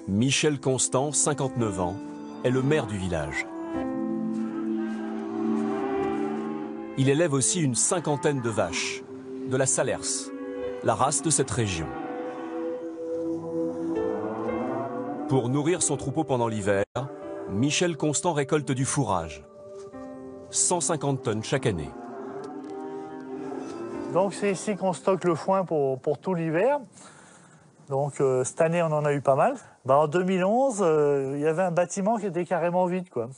Michel Constant, 59 ans, est le maire du village. Il élève aussi une cinquantaine de vaches, de la Salers, la race de cette région. Pour nourrir son troupeau pendant l'hiver, Michel Constant récolte du fourrage. 150 tonnes chaque année. Donc c'est ici qu'on stocke le foin pour tout l'hiver. Donc cette année on en a eu pas mal. En 2011, il y avait un bâtiment qui était carrément vide, quoi.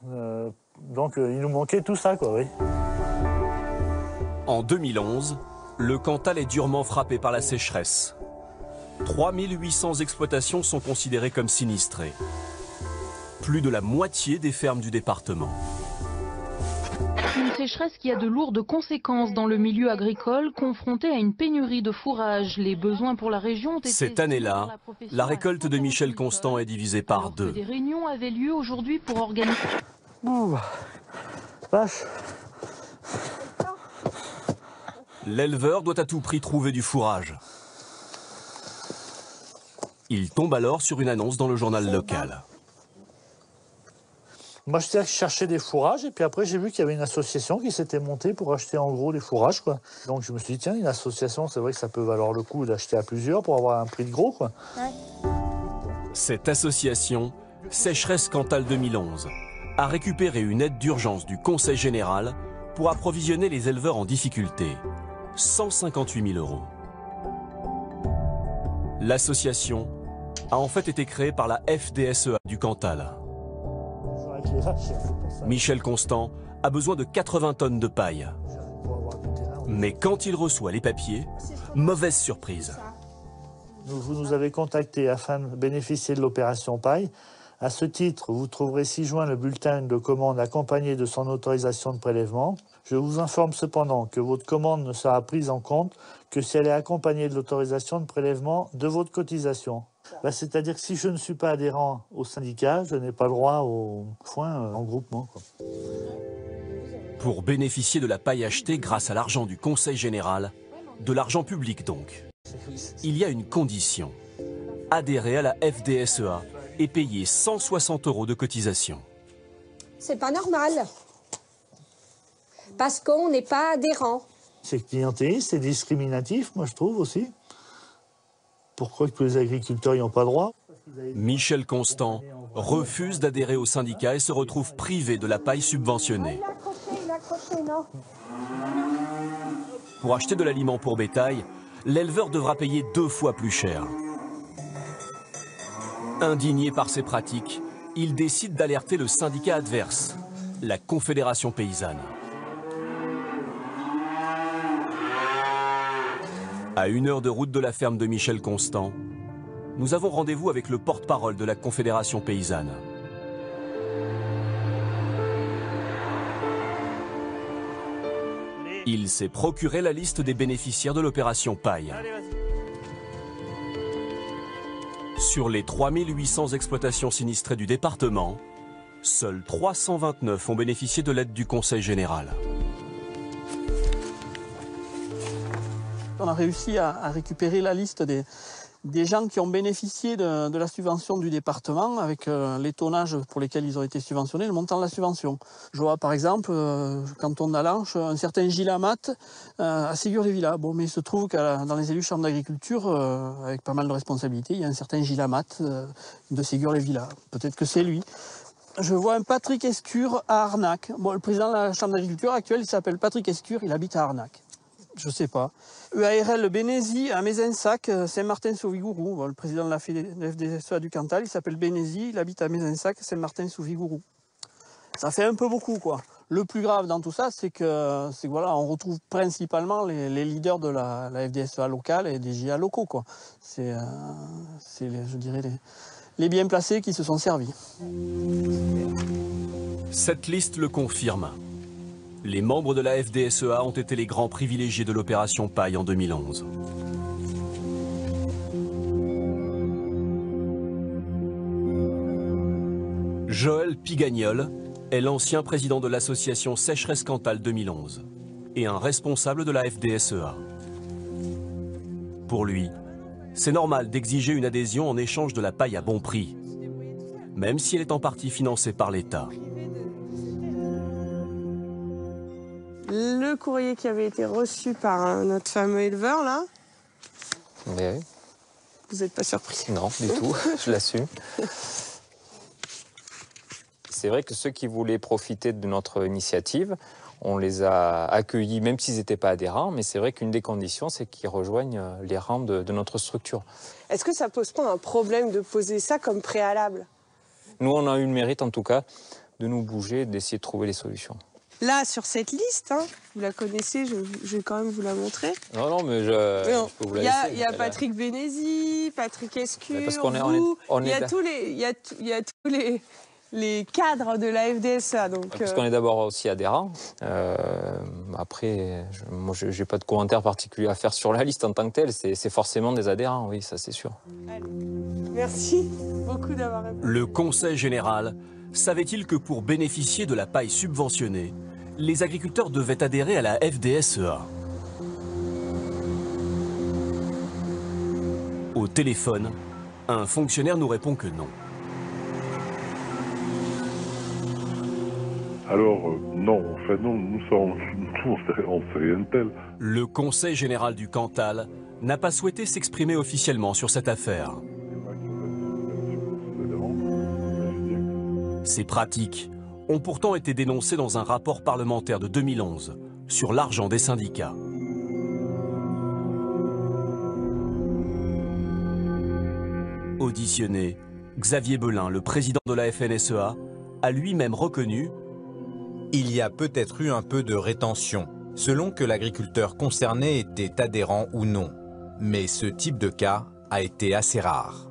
Donc il nous manquait tout ça, quoi, oui. En 2011, le Cantal est durement frappé par la sécheresse. 3800 exploitations sont considérées comme sinistrées. Plus de la moitié des fermes du département. Une sécheresse qui a de lourdes conséquences dans le milieu agricole, confronté à une pénurie de fourrage. Les besoins pour la région ont été... Cette année-là, la récolte de Michel Constant est divisée par deux. Des réunions avaient lieu aujourd'hui pour organiser... Vache. L'éleveur doit à tout prix trouver du fourrage. Il tombe alors sur une annonce dans le journal local. Moi, je cherchais des fourrages et puis après, j'ai vu qu'il y avait une association qui s'était montée pour acheter en gros des fourrages, quoi. Donc, je me suis dit, tiens, une association, c'est vrai que ça peut valoir le coup d'acheter à plusieurs pour avoir un prix de gros, quoi. Ouais. Cette association, Sécheresse Cantal 2011, a récupéré une aide d'urgence du Conseil général pour approvisionner les éleveurs en difficulté. 158 000 €. L'association a en fait été créée par la FDSEA du Cantal. Michel Constant a besoin de 80 tonnes de paille. Mais quand il reçoit les papiers, mauvaise surprise. Vous nous avez contacté afin de bénéficier de l'opération paille. À ce titre, vous trouverez ci-joint le bulletin de commande accompagné de son autorisation de prélèvement. Je vous informe cependant que votre commande ne sera prise en compte que si elle est accompagnée de l'autorisation de prélèvement de votre cotisation. C'est-à-dire que si je ne suis pas adhérent au syndicat, je n'ai pas le droit au foin en groupement, quoi. Pour bénéficier de la paille achetée grâce à l'argent du Conseil général, de l'argent public donc, il y a une condition. Adhérer à la FDSEA et payer 160 € de cotisation. C'est pas normal. Parce qu'on n'est pas adhérent. C'est clientéliste, c'est discriminatif, moi je trouve aussi. Pourquoi que les agriculteurs n'y ont pas droit? Michel Constant refuse d'adhérer au syndicat et se retrouve privé de la paille subventionnée. Pour acheter de l'aliment pour bétail, l'éleveur devra payer 2 fois plus cher. Indigné par ces pratiques, il décide d'alerter le syndicat adverse, la Confédération paysanne. À 1 heure de route de la ferme de Michel Constant, nous avons rendez-vous avec le porte-parole de la Confédération paysanne. Il s'est procuré la liste des bénéficiaires de l'opération paille. Sur les 3800 exploitations sinistrées du département, seules 329 ont bénéficié de l'aide du Conseil général. On a réussi à récupérer la liste des gens qui ont bénéficié de la subvention du département avec les tonnages pour lesquels ils ont été subventionnés, le montant de la subvention. Je vois par exemple, canton d'Alanche, un certain Gilles Amat à Ségur-les-Villas. Bon, mais il se trouve que dans les élus chambres d'agriculture, avec pas mal de responsabilités, il y a un certain Gilles Amat de Ségur-les-Villas. Peut-être que c'est lui. Je vois un Patrick Escure à Arnac. Bon, le président de la chambre d'agriculture actuelle, il s'appelle Patrick Escure, il habite à Arnac. Je sais pas. EARL Bénézy à Mézensac, Saint-Martin-sous-Vigourou. Bon, le président de la FDSEA du Cantal, il s'appelle Bénézy, il habite à Mézensac, Saint-Martin-sous-Vigourou. Ça fait un peu beaucoup, quoi. Le plus grave dans tout ça, c'est que voilà, on retrouve principalement les leaders de la FDSEA locale et des JA locaux, quoi. C'est je dirais, les bien placés qui se sont servis. Cette liste le confirme. Les membres de la FDSEA ont été les grands privilégiés de l'opération paille en 2011. Joël Pigagnol est l'ancien président de l'association Sécheresse Cantal 2011 et un responsable de la FDSEA. Pour lui, C'est normal d'exiger une adhésion en échange de la paille à bon prix, même si elle est en partie financée par l'État. Le courrier qui avait été reçu par notre fameux éleveur, là. Mais... Vous n'êtes pas surpris? Non, du tout, je l'assume. C'est vrai que ceux qui voulaient profiter de notre initiative, on les a accueillis, même s'ils n'étaient pas adhérents, mais c'est vrai qu'une des conditions, c'est qu'ils rejoignent les rangs de notre structure. Est-ce que ça pose pas un problème de poser ça comme préalable? Nous, on a eu le mérite, en tout cas, de nous bouger, d'essayer de trouver les solutions. Là, sur cette liste, hein, vous la connaissez, je vais quand même vous la montrer. Non, non, mais je peux vous la laisser. Il y a Patrick Bénézy, Patrick Escure, parce qu'on il y a tous les cadres de la FDSEA. Donc, parce qu'on est d'abord aussi adhérents. Après, moi, je n'ai pas de commentaire particulier à faire sur la liste en tant que telle. C'est forcément des adhérents, oui, ça c'est sûr. Allez. Merci beaucoup d'avoir répondu. Le Conseil général savait-il que pour bénéficier de la paille subventionnée, les agriculteurs devaient adhérer à la FDSEA? Au téléphone, un fonctionnaire nous répond que non. Alors, non, en fait, non, nous, on sait rien de tel. Le Conseil général du Cantal n'a pas souhaité s'exprimer officiellement sur cette affaire. Ces pratiques ont pourtant été dénoncées dans un rapport parlementaire de 2011 sur l'argent des syndicats. Auditionné, Xavier Belin, le président de la FNSEA, a lui-même reconnu: il y a peut-être eu un peu de rétention, selon que l'agriculteur concerné était adhérent ou non. Mais ce type de cas a été assez rare.